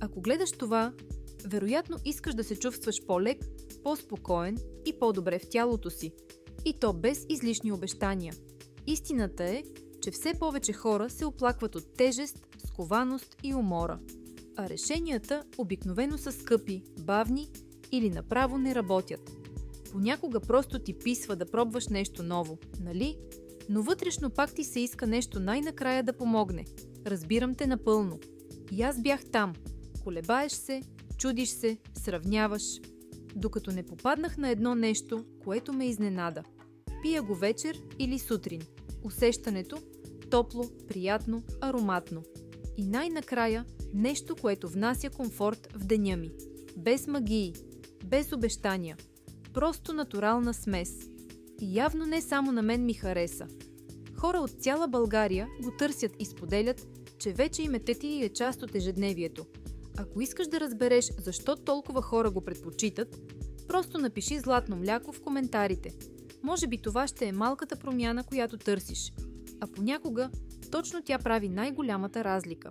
Ако гледаш това, вероятно искаш да се чувстваш по-лек, по-спокоен и по-добре в тялото си. И то без излишни обещания. Истината е, че все повече хора се оплакват от тежест, скованост и умора. А решенията обикновено са скъпи, бавни или направо не работят. Понякога просто ти писва да пробваш нещо ново, нали? Но вътрешно пак ти се иска нещо най-накрая да помогне. Разбирам те напълно. И аз бях там. Колебаеш се, чудиш се, сравняваш. Докато не попаднах на едно нещо, което ме изненада. Пия го вечер или сутрин. Усещането – топло, приятно, ароматно. И най-накрая нещо, което внася комфорт в деня ми. Без магии, без обещания. Просто натурална смес. И явно не само на мен ми хареса. Хора от цяла България го търсят и споделят, че вече им е тети и е част от ежедневието. Ако искаш да разбереш защо толкова хора го предпочитат, просто напиши златно мляко в коментарите. Може би това ще е малката промяна, която търсиш. А понякога точно тя прави най-голямата разлика.